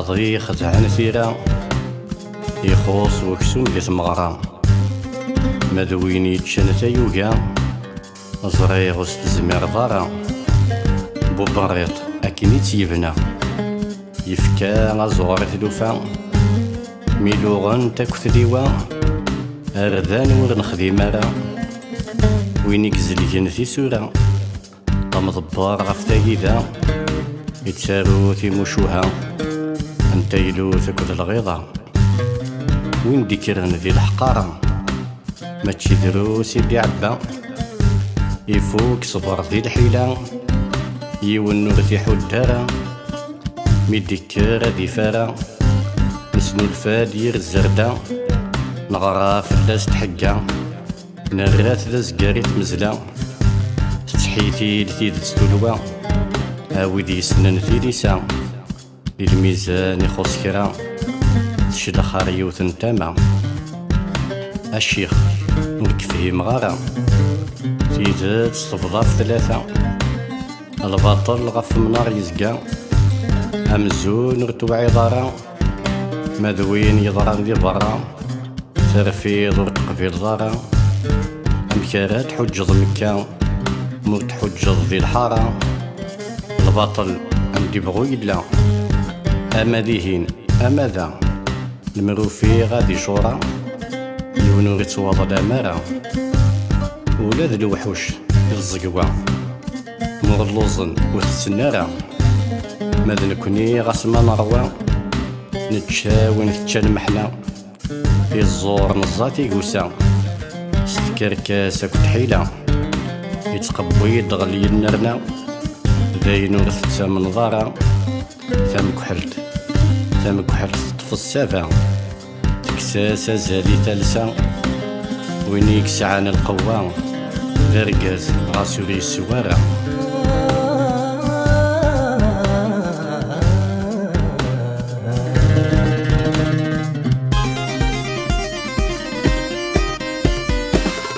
غادي خدعن ثيرا يخوص وكسوم دي ثمغرا مدويني تشنتا يوغا زريغ وستزمير ضارا بوبريط أكيني تيبنا يفكا غزوار ثلوفا ميلوغن تاكثريوا أردان ورنخدي مارا وينيك زليجن في سورة طمضبار غفتايدا يتسارو تيموشوها انت يلو ثكوت الغيضة وين ديكرن ذي الحقارة ما تشدرو سيدي عبا يفوك صبر ذي الحيلة يونو ذي حدارة ميديكر ذي فارة نسنو الفادير الزردة نغرا فلاس تحقا نرات ذا زقاري تمزلا تحيتي لتيد تستولوا هاويدي سنن في ليسا للميزان يخص كرا تشلخ ريوث نتاما الشيخ نكفيه مغارا تيزاد تستبضى في ثلاثة الباطل غف منار يزقا أمزون رتوع عضارا مذوين يضران ذي برا ترفيض ورتقبيل ضارا أمكارات حجض مكا موت حجض ذي الحارة الباطل عندي بغو يلا أما ذيهين أما ذا المروفي غادي شورا يونو غيتواضى الأمارة ولاد الوحوش الزقوا مغلوظن وتسنارة ماذا نكوني غاسما نروى نتشاوي نتشا المحنا في الزور نزاتي قوسا ستكركاسة كتحيلة يتقبوي دغلي النرنا داينو غثتا من ضارة ثم كحلت طف السافة تكساسة زالي تلسا وينيك سعان القوة ذرقاز غاسوري السوارة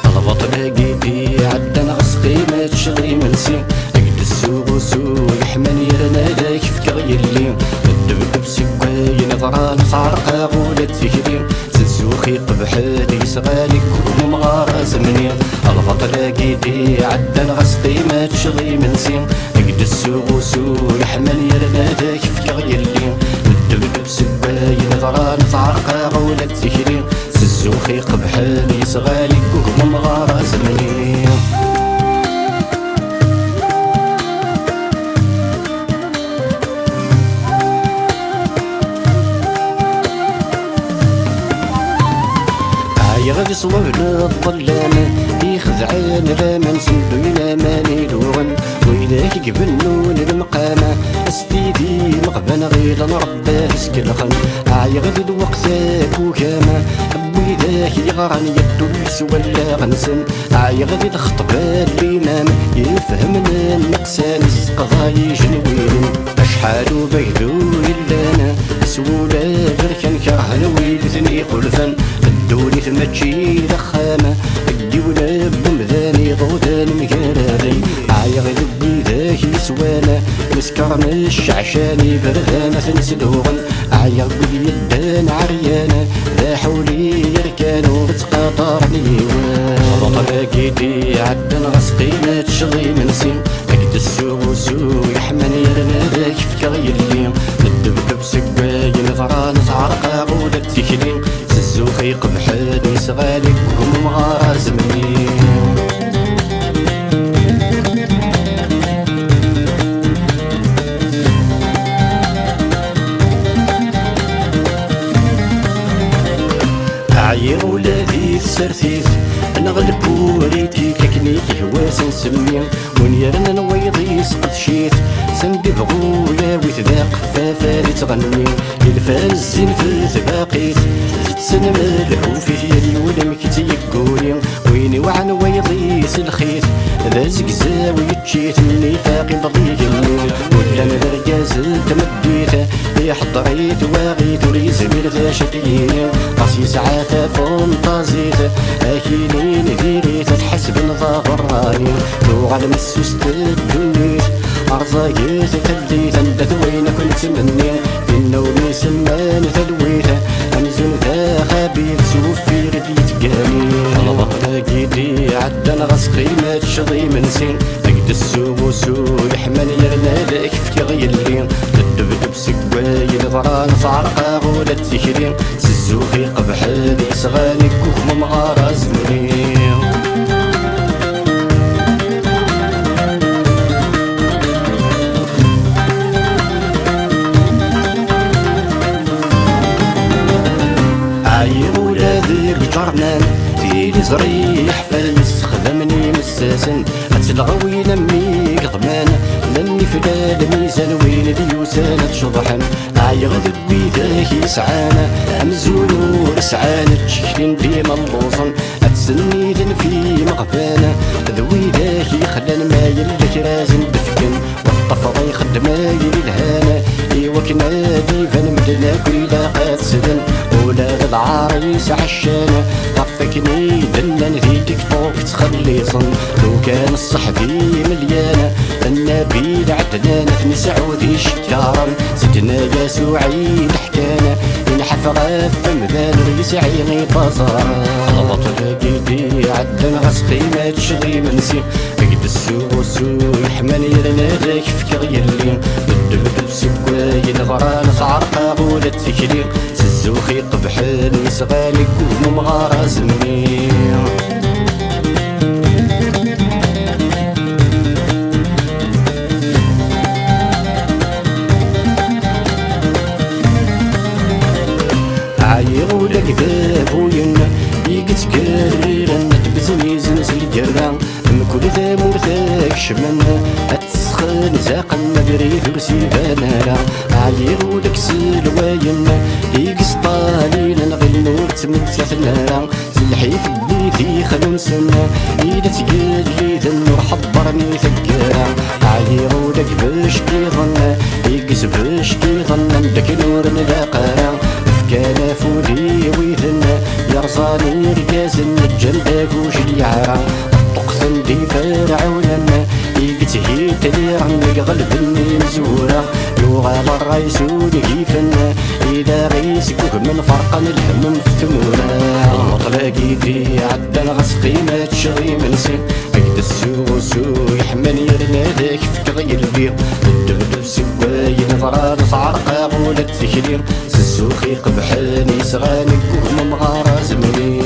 البطل قيدي عدنا غسقي ما تشغي منسي السوق وسوق يحمل يرنا ذاك فكر يلي الدبدب سكاين ضران صارقة غولة تهدي سنسوخي قبحالي صغالي كوم غارز مني البطل قيدي عدنا غسقي ما تشغي منسي قد السوق وسوق يحمل يرنا ذاك فكر يلي الدبدب سكاين ضران صارقة غولة تهدي سنسوخي قبحالي صغالي كوم غارز مني غادي صوبنا الظلام يخدعان رامان سندوينا ماني لوغن ويداك قبلنون المقامة استيدي مقبن غير نرباه سكلخن غادي الوقتاك وكاما ويداك يغران يدو ولا غنسن غادي الخطبان الإمام يفهمنا المقسان القضايا جنوين أشحال وبيدو إلانا سولا بركان كرهن ويلثني خلفا الدولي ثمتشي لخامة الدولة بمذاني غودان مكارالي غادي بيداك يسوانا مسكرنا الشعشاني برغانة ثنسلوغن غادي يدان عريانا ذا حولي يركانو بتقاطرني وطبا قيدي عدن غسقينا تشغي منسي قد السوق وسوق يحمن يرنا ذاك فكر يلي الدبدب سكاين ضران تعرقا غولة تكلي سزوخي قبحاني صغالي كوم غارز مني عير ولادي السرثيث نغلب وريتي ككني هواس نسمي ونيرنا نويضي يسقط شيث سندي بغويا ويتذاق فافاري تغني الفال الزين في ثباقيت تسن مالح وفيه ولم كتي يقولي ويني وعن ويضي سلخيث ذا زقزاوي تشيث مني فاقي بضيقني ولا مرقاز تمديث يحضريت واغيت وليزمير ذا شقيني قاسي ساعات فونطازيت اكينين ذيريت تحسب نظافر راني لو على مسوست الدنيت أرزاقيت ثليت عند ثوين كنت مني في النوم سمان ثلويته أمزن ذا خبيث سوفي رديت قامي لقيتي عدنا غسقي ما تشضي من سين أقد السوق سوق يحمل يرنا ذاك في غيلين تدبدب سكواي الغران صعرقا غولة تكرين سزوخي قبحالي صغاني كوخ مغارة زمنين عاير ولادك جرنان تيلي زريح فالمس خدمني مساسن هتلغوي نمي قضمان لاني فدال ميزان وين ديوسانة شضحن عاير ذبي ذاك يسعانا همزون ورسعانا تشكلين ديما اللوصن هتسني ذن في مغبانا ذوي ذاك يخلان ما يلك رازن دفكن والطفض يخدم الهانا ايوك نادي فنمدنا كيلا قاد سدن ولا العريس عشانة طفكني دنان في تيك توك تخلي صن لو كان الصحفي مليانة النبي عدنان ثني سعودي شكارا سجنا يسوعي حكانا ينحف غاف مذان ريس عيني بازار غلط لقيتي عدن غسقي ما تشغي منسي قد السوق سوق يحمل يرنا ذاك في كغيلين بالدبدب سكواي الغران صعرقا غولة تكلين سزوخي قبحان يسغاني كوم مغارة زمنين عايغ لك ذاب وينا يقت كريرا تبزويز نسل جران كل ذا مرثاك شمنا هتسخن زاقا مدري ثرسي بانالا عايغ لك سلواينا يقس طالينا نغل نور تمتثنا زلحي في بيتي خدم سنة إذا تقال لي ذا النور حضرني ثقالا عايغ لك باش كيظن يقس باش كيظن داك نور نلاقالا كان فودي ويثنا يرصاني ركازن الجلدك وش اليعرا طقثن دي فرعوننا يقتهي تليرنك غلبني مزورة يوغال الرئيس ونكيفنا إذا غيسكوك من فرقا الهمم في ثمورة مطلقي دي عدن غسقي ما تشغي من سين قد السوق سوق يحمل يرنا ذاك في كغيل بيض الدبدب سواي نظران صعرقا غولة تكلين سسوخي قبحاني صغاني كوهم مغارة زمنين